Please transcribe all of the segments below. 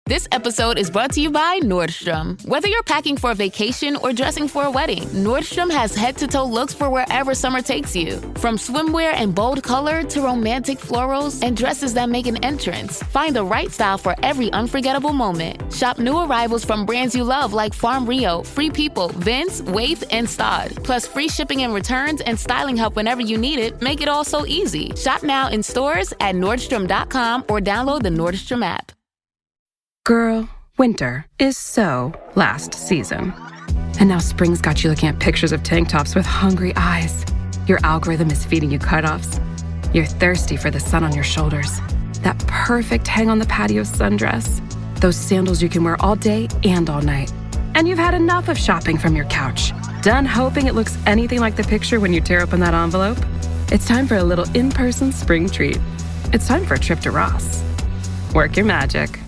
This episode is brought to you by Nordstrom. Whether you're packing for a vacation or dressing for a wedding, Nordstrom has head-to-toe looks for wherever summer takes you. From swimwear and bold color to romantic florals and dresses that make an entrance, find the right style for every unforgettable moment. Shop new arrivals from brands you love like Farm Rio, Free People, Vince, Wait, and Stod. Plus free shipping and returns and styling help whenever you need it make it all so easy. Shop now in stores at Nordstrom.com or download the Nordstrom app. Girl, winter is so last season. And now spring's got you looking at pictures of tank tops with hungry eyes. Your algorithm is feeding you cutoffs. You're thirsty for the sun on your shoulders. That perfect hang on the patio sundress. Those sandals you can wear all day and all night. And you've had enough of shopping from your couch. Done hoping it looks anything like the picture when you tear open that envelope? It's time for a little in-person spring treat. It's time for a trip to Ross. Work your magic.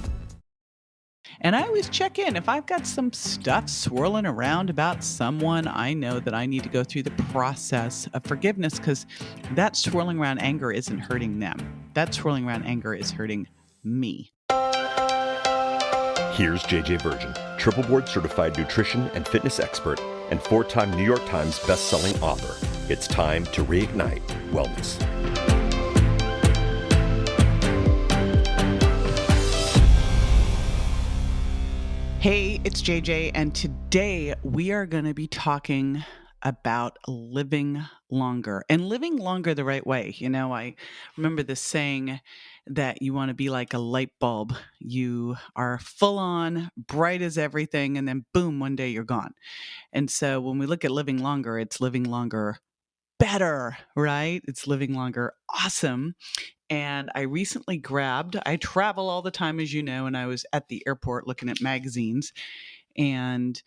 And I always check in. If I've got some stuff swirling around about someone, I know that I need to go through the process of forgiveness, because that swirling around anger isn't hurting them. That swirling around anger is hurting me. Here's JJ Virgin, triple board certified nutrition and fitness expert and 4-time New York Times best-selling author. It's time to reignite wellness. Hey, it's JJ, and today we are going to be talking about living longer and living longer the right way. You know, I remember this saying that you want to be like a light bulb. You are full on, bright as everything, and then boom, one day you're gone. And so when we look at living longer, it's living longer better, right? It's living longer awesome. And I recently I travel all the time, as you know, and I was at the airport looking at magazines, and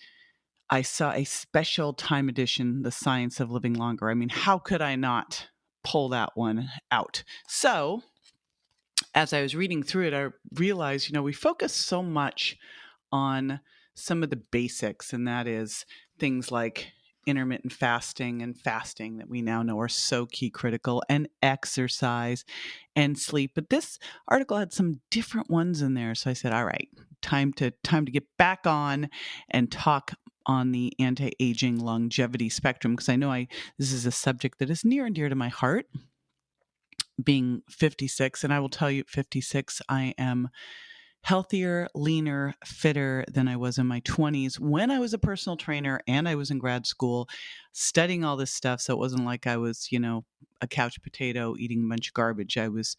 I saw a special time edition, The Science of Living Longer. I mean, how could I not pull that one out? So as I was reading through it, I realized, you know, we focus so much on some of the basics, and that is things like intermittent fasting and fasting that we now know are so key critical, and exercise and sleep. But this article had some different ones in there. So I said, all right, time to get back on and talk on the anti-aging longevity spectrum, because I know this is a subject that is near and dear to my heart, being 56. And I will tell you, at 56, I am healthier, leaner, fitter than I was in my 20s when I was a personal trainer and I was in grad school studying all this stuff. So it wasn't like I was, you know, a couch potato eating a bunch of garbage. I was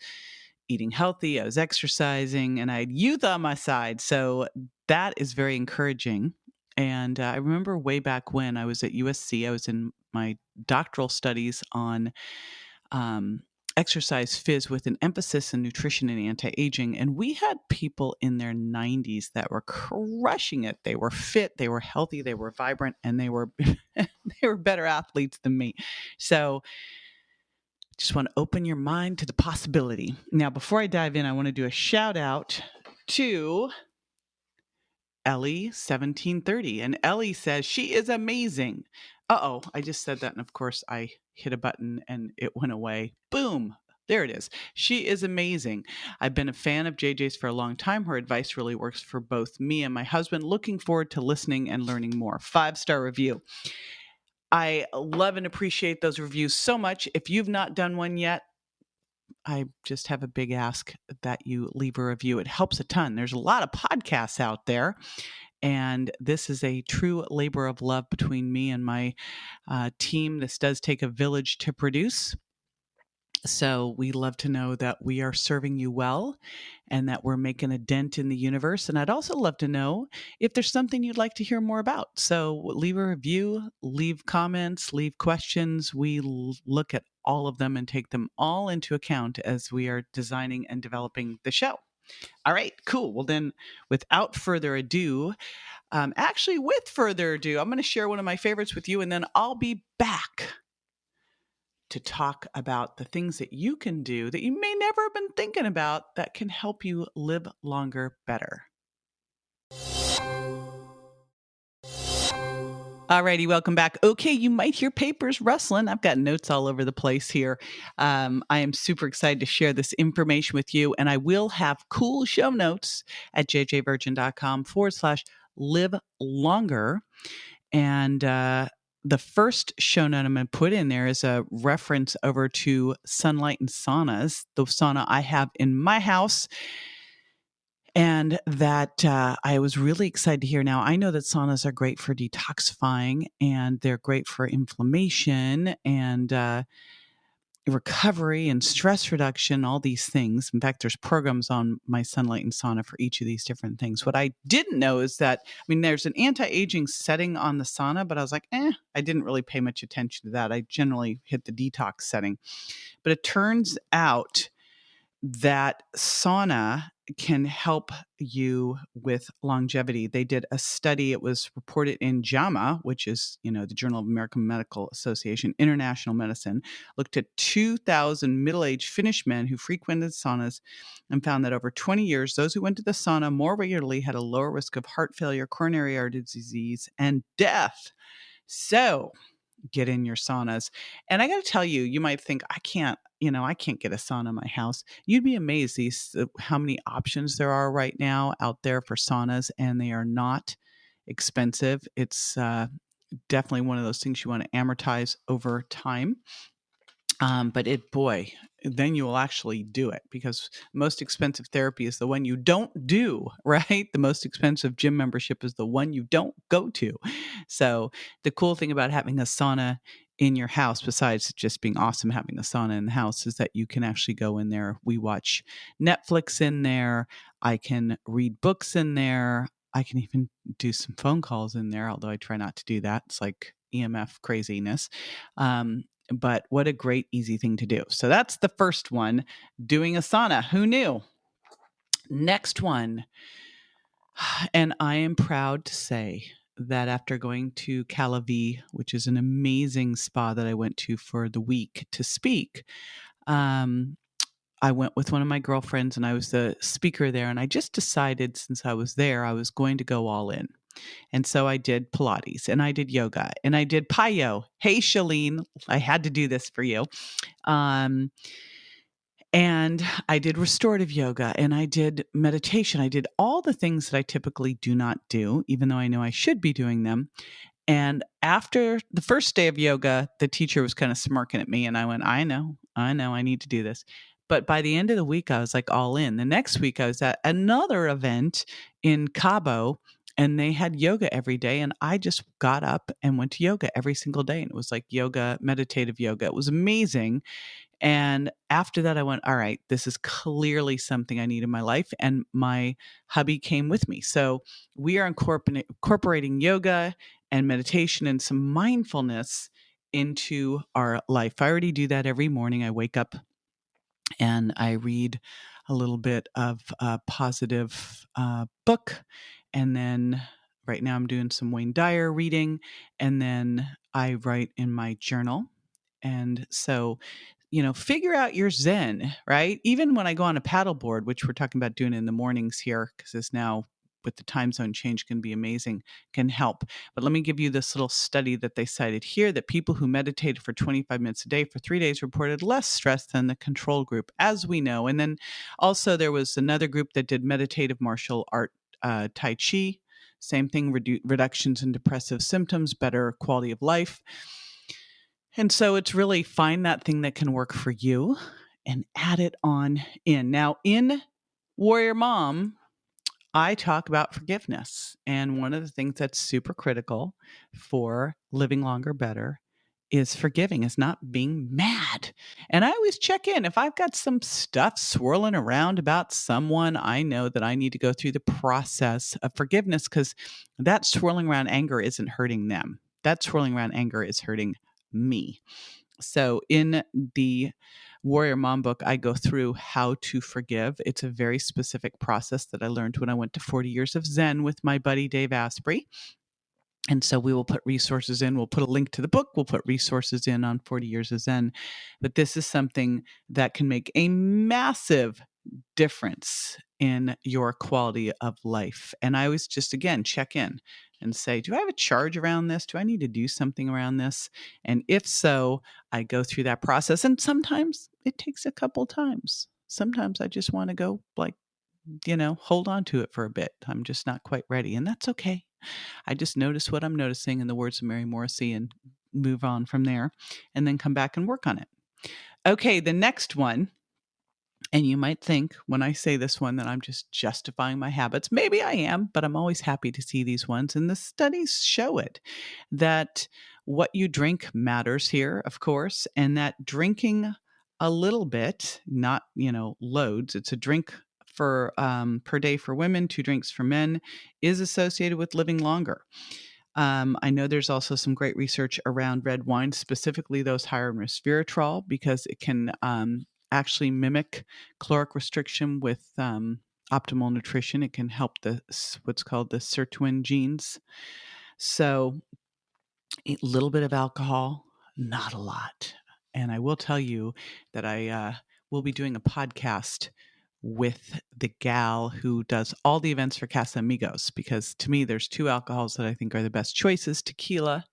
eating healthy, I was exercising, and I had youth on my side. So that is very encouraging. And I remember way back when I was at USC, I was in my doctoral studies on exercise phys with an emphasis in nutrition and anti-aging. And we had people in their 90s that were crushing it. They were fit, they were healthy, they were vibrant, and they were better athletes than me. So just want to open your mind to the possibility. Now, before I dive in, I want to do a shout out to Ellie 1730. And Ellie says she is amazing. Uh-oh, I just said that. And of course I hit a button and it went away. Boom. There it is. She is amazing. I've been a fan of JJ's for a long time. Her advice really works for both me and my husband. Looking forward to listening and learning more. 5-star review. I love and appreciate those reviews so much. If you've not done one yet, I just have a big ask that you leave a review. It helps a ton. There's a lot of podcasts out there, and this is a true labor of love between me and my team. This does take a village to produce. So we love to know that we are serving you well and that we're making a dent in the universe. And I'd also love to know if there's something you'd like to hear more about. So leave a review, leave comments, leave questions. We look at all of them and take them all into account as we are designing and developing the show. All right, cool. Well, then, without further ado, with further ado, I'm going to share one of my favorites with you, and then I'll be back to talk about the things that you can do that you may never have been thinking about that can help you live longer better. Alrighty, welcome back. Okay, you might hear papers rustling. I've got notes all over the place here. I am super excited to share this information with you, and I will have cool show notes at jjvirgin.com/live longer. And the first show note I'm going to put in there is a reference over to sunlight and saunas, the sauna I have in my house. And that I was really excited to hear. Now, I know that saunas are great for detoxifying, and they're great for inflammation and recovery and stress reduction, all these things. In fact, there's programs on my Sunlight and Sauna for each of these different things. What I didn't know is that, I mean, there's an anti-aging setting on the sauna, but I was like, I didn't really pay much attention to that. I generally hit the detox setting. But it turns out that sauna can help you with longevity. They did a study. It was reported in JAMA, which is, the Journal of American Medical Association, International Medicine, looked at 2,000 middle-aged Finnish men who frequented saunas and found that over 20 years, those who went to the sauna more regularly had a lower risk of heart failure, coronary artery disease, and death. So get in your saunas. And I got to tell you, you might think, I can't get a sauna in my house. You'd be amazed how many options there are right now out there for saunas, and they are not expensive. It's definitely one of those things you want to amortize over time. But then you will actually do it, because most expensive therapy is the one you don't do, right? The most expensive gym membership is the one you don't go to. So the cool thing about having a sauna in your house, besides just being awesome having a sauna in the house, is that you can actually go in there. We watch Netflix in there. I can read books in there. I can even do some phone calls in there, although I try not to do that. It's like EMF craziness. But what a great, easy thing to do. So that's the first one, doing a sauna. Who knew? Next one. And I am proud to say that after going to Calavi, which is an amazing spa that I went to for the week to speak, I went with one of my girlfriends, and I was the speaker there. And I just decided, since I was there, I was going to go all in. And so I did Pilates, and I did yoga, and I did Payo. Hey, Shalene, I had to do this for you. And I did restorative yoga, and I did meditation. I did all the things that I typically do not do, even though I know I should be doing them. And after the first day of yoga, the teacher was kind of smirking at me, and I went, I know, I need to do this. But by the end of the week, I was like all in. The next week, I was at another event in Cabo, and they had yoga every day. And I just got up and went to yoga every single day. And it was like yoga, meditative yoga. It was amazing. And after that, I went, all right, this is clearly something I need in my life. And my hubby came with me. So we are incorporating yoga and meditation and some mindfulness into our life. I already do that every morning. I wake up and I read a little bit of a positive book. And then right now I'm doing some Wayne Dyer reading. And then I write in my journal. And so, figure out your Zen, right? Even when I go on a paddleboard, which we're talking about doing in the mornings here, because it's now with the time zone change can be amazing, can help. But let me give you this little study that they cited here, that people who meditated for 25 minutes a day for 3 days reported less stress than the control group, as we know. And then also there was another group that did meditative martial art, Tai Chi, same thing, reductions in depressive symptoms, better quality of life. And so it's really find that thing that can work for you and add it on in. Now, in Warrior Mom, I talk about forgiveness. And one of the things that's super critical for living longer, better is forgiving, is not being mad. And I always check in. If I've got some stuff swirling around about someone, I know that I need to go through the process of forgiveness, because that swirling around anger isn't hurting them. That swirling around anger is hurting me. So in the Warrior Mom book, I go through how to forgive. It's a very specific process that I learned when I went to 40 Years of Zen with my buddy Dave Asprey. And so we will put resources in. We'll put a link to the book. We'll put resources in on 40 Years of Zen. But this is something that can make a massive difference in your quality of life. And I always just, again, check in. and say, do I have a charge around this? Do I need to do something around this? And if so, I go through that process. And sometimes it takes a couple times. Sometimes I just want to go like, hold on to it for a bit. I'm just not quite ready. And that's okay. I just notice what I'm noticing in the words of Mary Morrissey and move on from there and then come back and work on it. Okay, the next one. And you might think when I say this one that I'm just justifying my habits. Maybe I am, but I'm always happy to see these ones. And the studies show it, that what you drink matters here, of course, and that drinking a little bit, not, loads, it's a drink for per day for women, 2 drinks for men, is associated with living longer. I know there's also some great research around red wine, specifically those higher in resveratrol, because it can actually mimic caloric restriction with optimal nutrition. It can help what's called the sirtuin genes. So a little bit of alcohol, not a lot. And I will tell you that I will be doing a podcast with the gal who does all the events for Casamigos, because to me, there's 2 alcohols that I think are the best choices: tequila,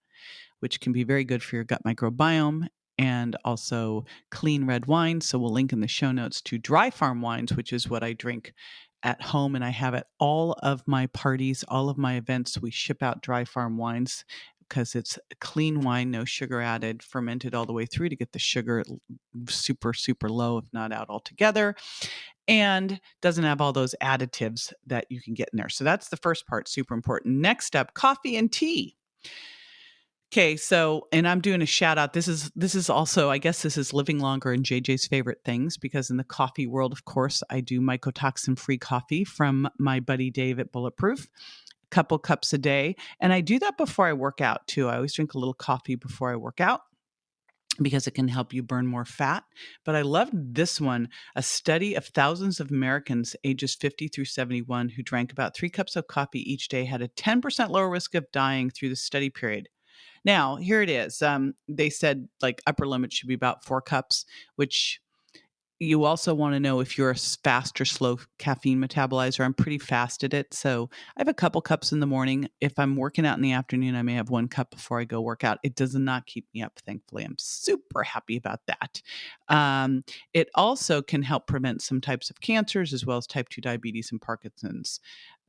which can be very good for your gut microbiome, and also clean red wine. So we'll link in the show notes to dry farm wines, which is what I drink at home. And I have at all of my parties, all of my events, we ship out dry farm wines because it's clean wine, no sugar added, fermented all the way through to get the sugar super, super low, if not out altogether, and doesn't have all those additives that you can get in there. So that's the first part, super important. Next up, coffee and tea. Okay, so, and I'm doing a shout out. This is also, I guess this is living longer in JJ's favorite things, because in the coffee world, of course, I do mycotoxin-free coffee from my buddy Dave at Bulletproof, a couple cups a day. And I do that before I work out too. I always drink a little coffee before I work out, because it can help you burn more fat. But I loved this one, a study of thousands of Americans ages 50 through 71 who drank about 3 cups of coffee each day had a 10% lower risk of dying through the study period. Now, here it is. They said like upper limit should be about 4 cups, which you also want to know if you're a fast or slow caffeine metabolizer. I'm pretty fast at it. So I have a couple cups in the morning. If I'm working out in the afternoon, I may have 1 cup before I go work out. It does not keep me up, thankfully. I'm super happy about that. It also can help prevent some types of cancers, as well as type 2 diabetes and Parkinson's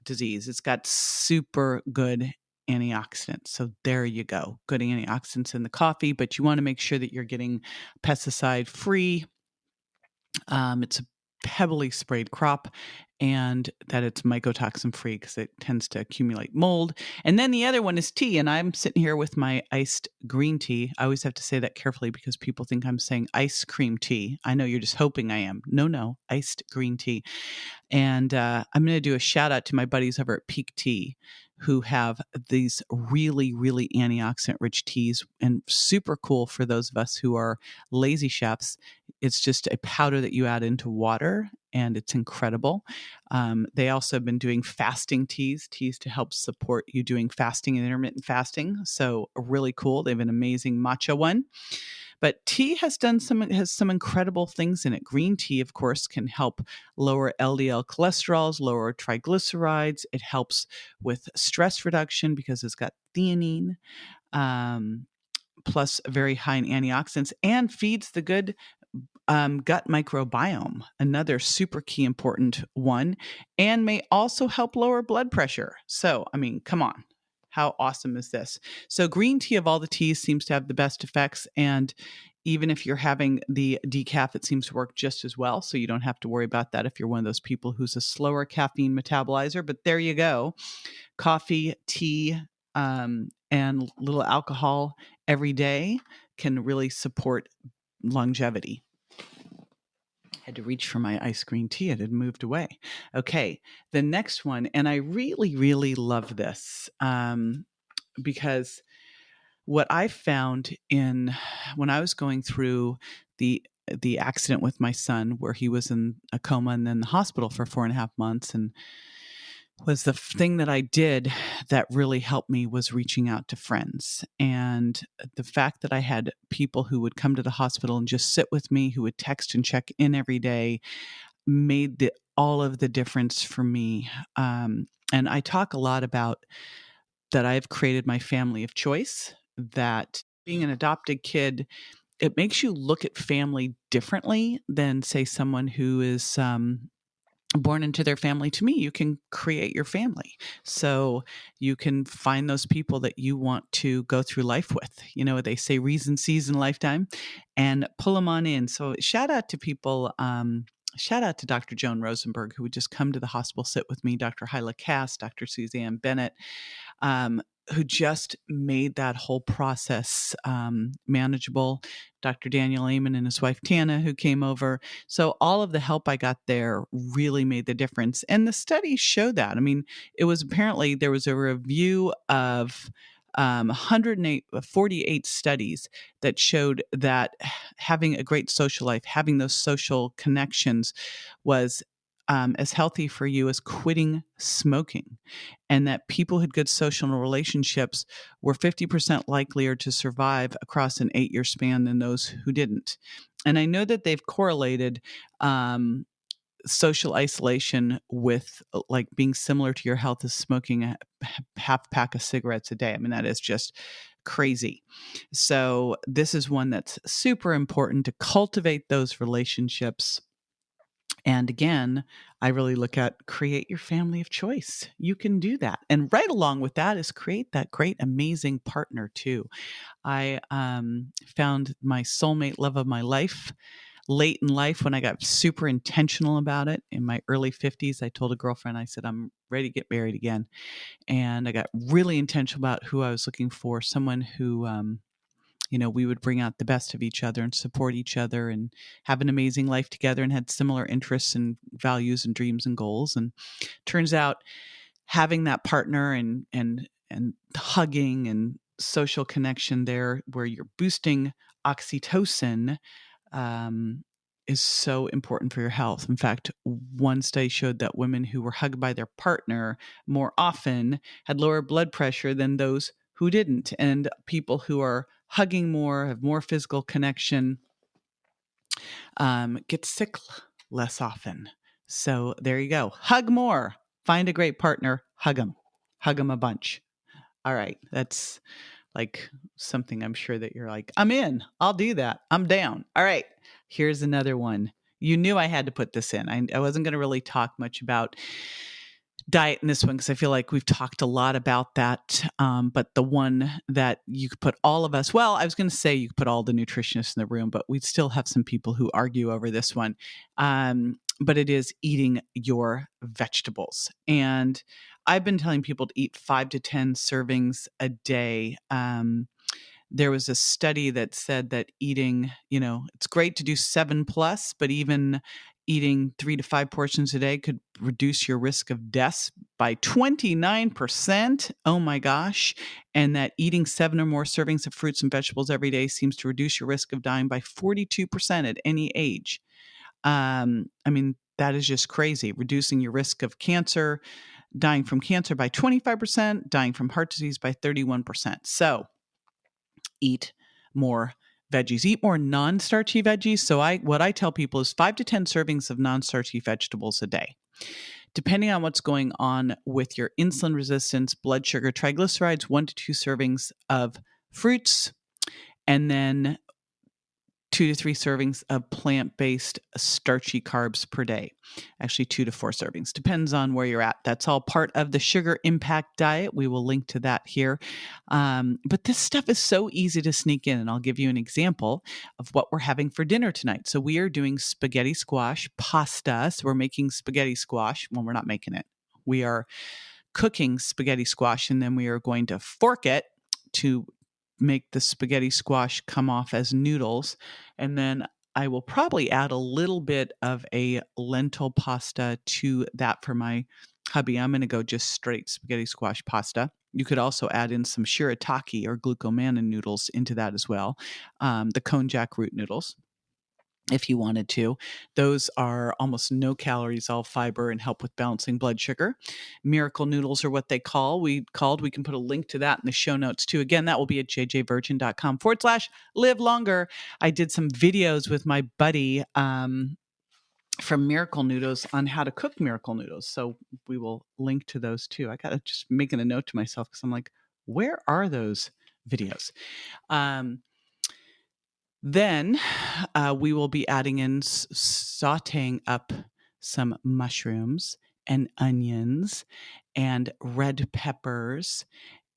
disease. It's got super good antioxidants. So there you go. Good antioxidants in the coffee, but you want to make sure that you're getting pesticide free. It's a heavily sprayed crop, and that it's mycotoxin free, because it tends to accumulate mold. And then the other one is tea. And I'm sitting here with my iced green tea. I always have to say that carefully because people think I'm saying ice cream tea. I know you're just hoping I am. No, iced green tea. And I'm going to do a shout out to my buddies over at Peak Tea, who have these really, really antioxidant rich teas, and super cool for those of us who are lazy chefs. It's just a powder that you add into water, and it's incredible. They also have been doing fasting teas to help support you doing fasting and intermittent fasting. So really cool. They have an amazing matcha one. But tea has some incredible things in it. Green tea, of course, can help lower LDL cholesterols, lower triglycerides. It helps with stress reduction because it's got theanine, plus very high in antioxidants, and feeds the good gut microbiome, another super key important one, and may also help lower blood pressure. So, I mean, come on. How awesome is this? So green tea of all the teas seems to have the best effects. And even if you're having the decaf, it seems to work just as well. So you don't have to worry about that if you're one of those people who's a slower caffeine metabolizer. But there you go. Coffee, tea, and little alcohol every day can really support longevity. Had to reach for my ice green tea. It had moved away. Okay, the next one, and I really, really love this because what I found when I was going through the accident with my son, where he was in a coma and then the hospital for 4.5 months, and was the thing that I did that really helped me was reaching out to friends. And the fact that I had people who would come to the hospital and just sit with me, who would text and check in every day, made all of the difference for me. And I talk a lot about that I've created my family of choice, that being an adopted kid, it makes you look at family differently than, say, someone who is born into their family. To me, you can create your family. So you can find those people that you want to go through life with. You know, they say reason, season, lifetime, and pull them on in. So shout out to people. Shout out to Dr. Joan Rosenberg, who would just come to the hospital, sit with me, Dr. Hyla Cass, Dr. Suzanne Bennett, who just made that whole process manageable. Dr. Daniel Amen and his wife Tana, who came over. So all of the help I got there really made the difference. And the studies show that. I mean, it was apparently there was a review of 148 studies that showed that having a great social life, having those social connections was as healthy for you as quitting smoking, and that people who had good social relationships were 50% likelier to survive across an 8-year span than those who didn't. And I know that they've correlated social isolation with like being similar to your health as smoking a half pack of cigarettes a day. I mean, that is just crazy. So this is one that's super important to cultivate those relationships. And again, I really look at create your family of choice. You can do that. And right along with that is create that great, amazing partner too. I found my soulmate love of my life late in life when I got super intentional about it. In my early 50s, I told a girlfriend, I said, I'm ready to get married again. And I got really intentional about who I was looking for, someone who we would bring out the best of each other and support each other and have an amazing life together, and had similar interests and values and dreams and goals. And turns out having that partner and hugging and social connection there where you're boosting oxytocin is so important for your health. In fact, one study showed that women who were hugged by their partner more often had lower blood pressure than those who didn't. And people who are hugging more, have more physical connection, get sick less often. So there you go. Hug more. Find a great partner. Hug them. Hug them a bunch. All right. That's like something I'm sure that you're like, I'm in. I'll do that. I'm down. All right. Here's another one. You knew I had to put this in. I wasn't going to really talk much about diet in this one because I feel like we've talked a lot about that. But the one that you could put all of us, well, I was going to say you could put all the nutritionists in the room, but we'd still have some people who argue over this one. But it is eating your vegetables. And I've been telling people to eat 5 to 10 servings a day. There was a study that said that eating, it's great to do 7+, but even eating 3 to 5 portions a day could reduce your risk of deaths by 29%. Oh my gosh. And that eating 7 or more servings of fruits and vegetables every day seems to reduce your risk of dying by 42% at any age. I mean, that is just crazy. Reducing your risk of cancer, dying from cancer by 25%, dying from heart disease by 31%. So eat more veggies, eat more non-starchy veggies. So what I tell people is 5 to 10 servings of non-starchy vegetables a day. Depending on what's going on with your insulin resistance, blood sugar, triglycerides, 1 to 2 servings of fruits, and then 2 to 3 servings of plant-based starchy carbs per day. Actually, 2 to 4 servings. Depends on where you're at. That's all part of the Sugar Impact Diet. We will link to that here. But this stuff is so easy to sneak in, and I'll give you an example of what we're having for dinner tonight. So we are doing spaghetti squash pasta. So we're making spaghetti squash. Well, we're not making it. We are cooking spaghetti squash, and then we are going to fork it to make the spaghetti squash come off as noodles. And then I will probably add a little bit of a lentil pasta to that for my hubby. I'm going to go just straight spaghetti squash pasta. You could also add in some shirataki or glucomannan noodles into that as well. The konjac root noodles, if you wanted to. Those are almost no calories, all fiber, and help with balancing blood sugar. Miracle noodles are what we can put a link to that in the show notes too. Again, that will be at jjvirgin.com/live longer. I did some videos with my buddy from Miracle Noodles on how to cook Miracle Noodles. So we will link to those too. I got to just making a note to myself because I'm like, Where are those videos? Then we will be adding in sauteing up some mushrooms and onions and red peppers.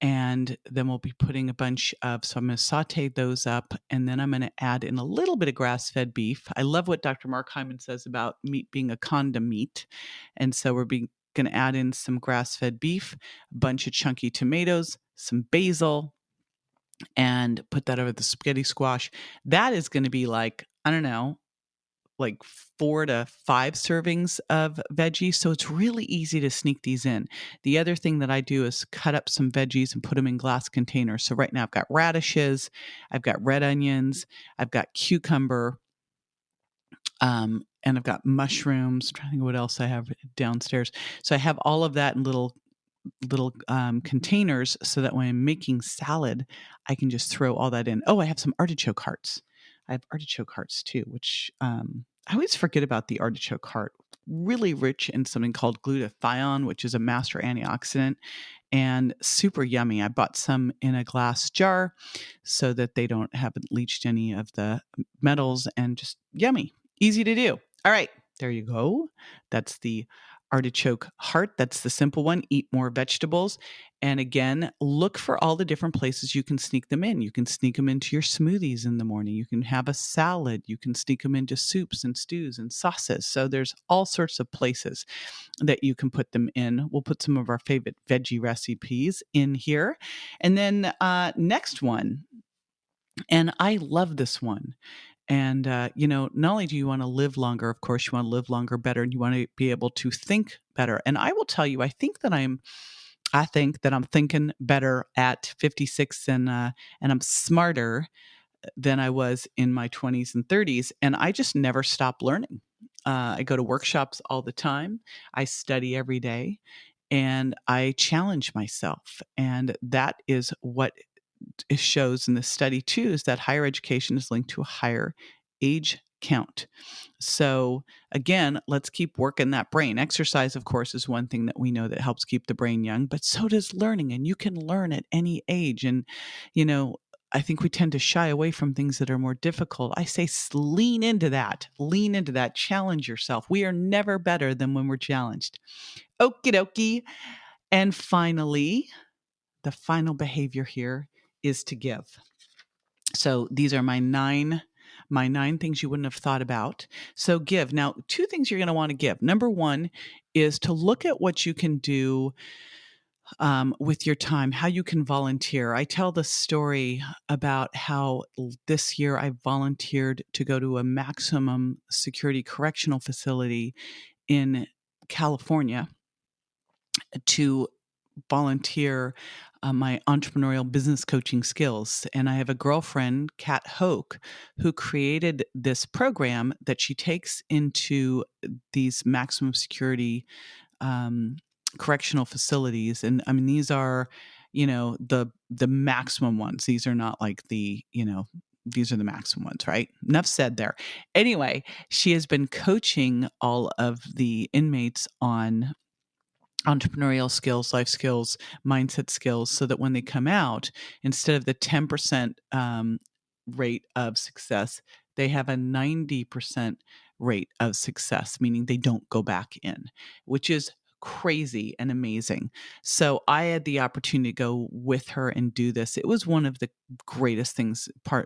And then we'll be putting a bunch of, so I'm going to saute those up, and then I'm going to add in a little bit of grass-fed beef. I love what Dr. Mark Hyman says about meat being a condom meat. And so we're going to add in some grass-fed beef, a bunch of chunky tomatoes, some basil, and put that over the spaghetti squash. That is going to be like, I don't know, like 4 to 5 servings of veggies. So it's really easy to sneak these in. The other thing that I do is cut up some veggies and put them in glass containers. So right now I've got radishes, I've got red onions, I've got cucumber, and I've got mushrooms. I'm trying to think what else I have downstairs. So I have all of that in little containers so that when I'm making salad, I can just throw all that in. Oh, I have some artichoke hearts. I have artichoke hearts too, which I always forget about the artichoke heart. Really rich in something called glutathione, which is a master antioxidant and super yummy. I bought some in a glass jar so that they haven't leached any of the metals, and just yummy, easy to do. All right, there you go. That's the artichoke heart. That's the simple one. Eat more vegetables. And again, look for all the different places you can sneak them in. You can sneak them into your smoothies in the morning. You can have a salad. You can sneak them into soups and stews and sauces. So there's all sorts of places that you can put them in. We'll put some of our favorite veggie recipes in here. And then next one, and I love this one. And, not only do you want to live longer, of course, you want to live longer better, and you want to be able to think better. And I will tell you, I think that I'm thinking better at 56, and I'm smarter than I was in my 20s and 30s. And I just never stop learning. I go to workshops all the time. I study every day, and I challenge myself. And that is what it shows in this study too, is that higher education is linked to a higher age count. So again, let's keep working that brain. Exercise, of course, is one thing that we know that helps keep the brain young, but so does learning. And you can learn at any age. And, I think we tend to shy away from things that are more difficult. I say lean into that, challenge yourself. We are never better than when we're challenged. Okie dokie. And finally, the final behavior here is to give. So these are my nine things you wouldn't have thought about. So give. Now, 2 things you're going to want to give. Number 1 is to look at what you can do with your time, how you can volunteer. I tell the story about how this year I volunteered to go to a maximum security correctional facility in California to volunteer my entrepreneurial business coaching skills. And I have a girlfriend, Kat Hoke, who created this program that she takes into these maximum security correctional facilities. And I mean, these are, the maximum ones. These are not like these are the maximum ones, right? Enough said there. Anyway, she has been coaching all of the inmates on entrepreneurial skills, life skills, mindset skills, so that when they come out, instead of the 10% rate of success, they have a 90% rate of success, meaning they don't go back in, which is crazy and amazing. So I had the opportunity to go with her and do this. It was one of the greatest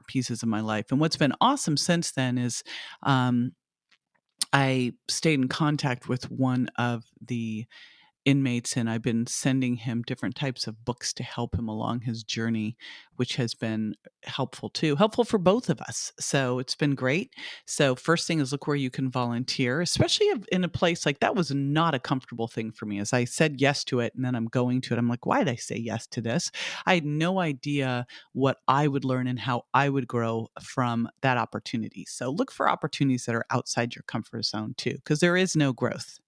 pieces of my life. And what's been awesome since then is I stayed in contact with one of the inmates, and I've been sending him different types of books to help him along his journey, which has been helpful for both of us. So it's been great. So first thing is look where you can volunteer, especially in a place like that was not a comfortable thing for me. As I said yes to it, and then I'm going to it. I'm like, why did I say yes to this? I had no idea what I would learn and how I would grow from that opportunity. So look for opportunities that are outside your comfort zone too, because there is no growth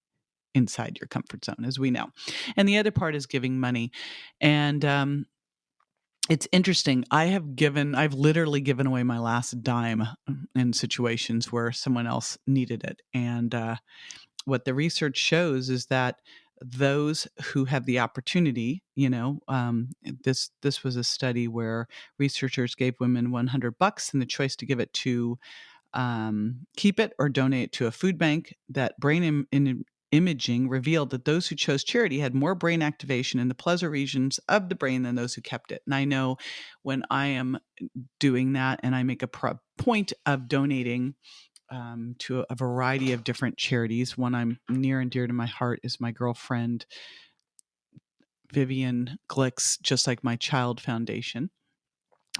inside your comfort zone, as we know. And the other part is giving money. And it's interesting. I've literally given away my last dime in situations where someone else needed it. And what the research shows is that those who have the opportunity, this was a study where researchers gave women $100 and the choice to give it to keep it or donate it to a food bank. That brain imaging revealed that those who chose charity had more brain activation in the pleasure regions of the brain than those who kept it. And I know when I am doing that and I make a point of donating to a variety of different charities. One I'm near and dear to my heart is my girlfriend Vivian Glick's Just Like My Child Foundation.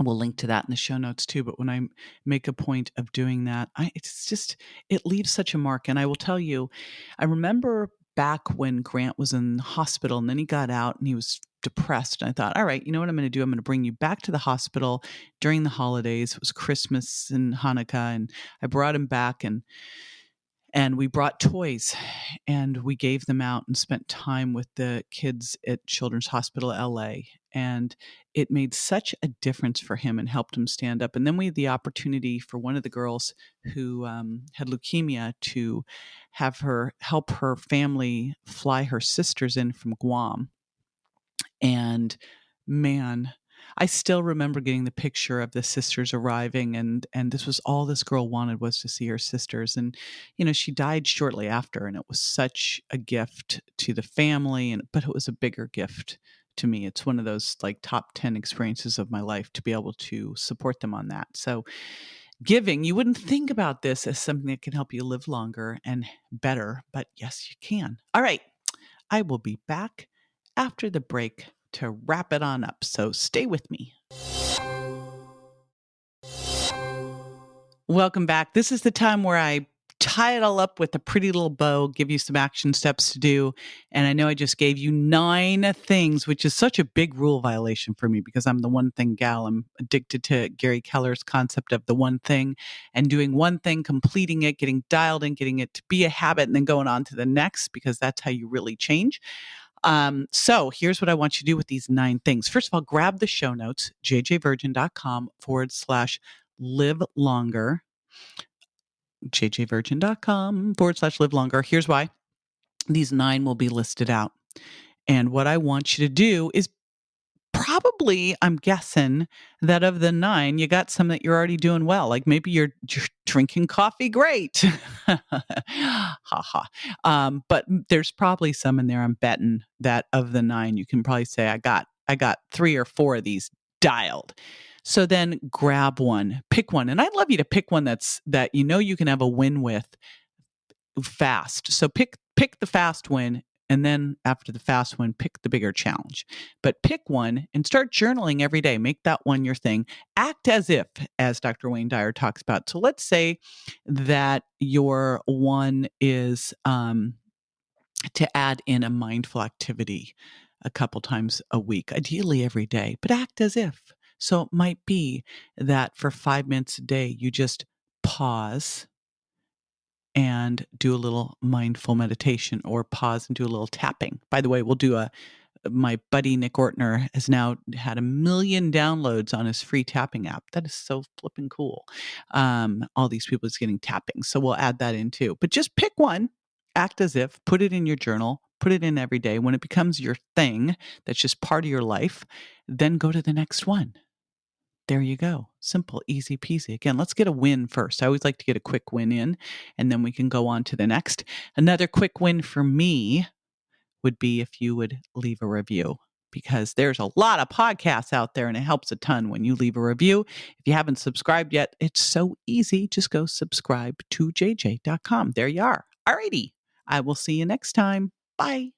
We'll link to that in the show notes too. But when I make a point of doing that, it leaves such a mark. And I will tell you, I remember back when Grant was in the hospital and then he got out and he was depressed. And I thought, all right, you know what I'm going to do? I'm going to bring you back to the hospital during the holidays. It was Christmas and Hanukkah. And I brought him back and we brought toys and we gave them out and spent time with the kids at Children's Hospital LA. And it made such a difference for him and helped him stand up. And then we had the opportunity for one of the girls who had leukemia to have her help her family fly her sisters in from Guam. And man, I still remember getting the picture of the sisters arriving, and this was all this girl wanted, was to see her sisters. And, she died shortly after, and it was such a gift to the family, but it was a bigger gift to me. It's one of those like top 10 experiences of my life to be able to support them on that. So giving, you wouldn't think about this as something that can help you live longer and better, but yes, you can. All right. I will be back after the break to wrap it on up. So stay with me. Welcome back. This is the time where I tie it all up with a pretty little bow, give you some action steps to do. And I know I just gave you 9 things, which is such a big rule violation for me because I'm the one thing gal. I'm addicted to Gary Keller's concept of the one thing and doing one thing, completing it, getting dialed in, getting it to be a habit, and then going on to the next, because that's how you really change. So here's what I want you to do with these 9 things. First of all, grab the show notes, jjvirgin.com/live longer. jjvirgin.com/live longer. Here's why. These 9 will be listed out. And what I want you to do is probably, I'm guessing that of the 9, you got some that you're already doing well. Like maybe you're drinking coffee. Great. Ha ha. But there's probably some in there, I'm betting, that of the 9, you can probably say, I got 3 or 4 of these dialed. So then grab one, pick one. And I'd love you to pick one that you can have a win with fast. So pick the fast win. And then after the fast one, pick the bigger challenge. But pick one and start journaling every day. Make that one your thing. Act as if, as Dr. Wayne Dyer talks about. So let's say that your one is to add in a mindful activity a couple times a week, ideally every day, but act as if. So it might be that for 5 minutes a day, you just pause and do a little mindful meditation, or pause and do a little tapping. By the way, we'll do my buddy Nick Ortner has now had 1 million downloads on his free tapping app. That is so flipping cool. All these people is getting tapping. So we'll add that in too. But just pick one, act as if, put it in your journal, put it in every day. When it becomes your thing, that's just part of your life, then go to the next one. There you go. Simple, easy peasy. Again, let's get a win first. I always like to get a quick win in, and then we can go on to the next. Another quick win for me would be if you would leave a review, because there's a lot of podcasts out there and it helps a ton when you leave a review. If you haven't subscribed yet, it's so easy. Just go subscribe to jj.com. There you are. Alrighty. I will see you next time. Bye.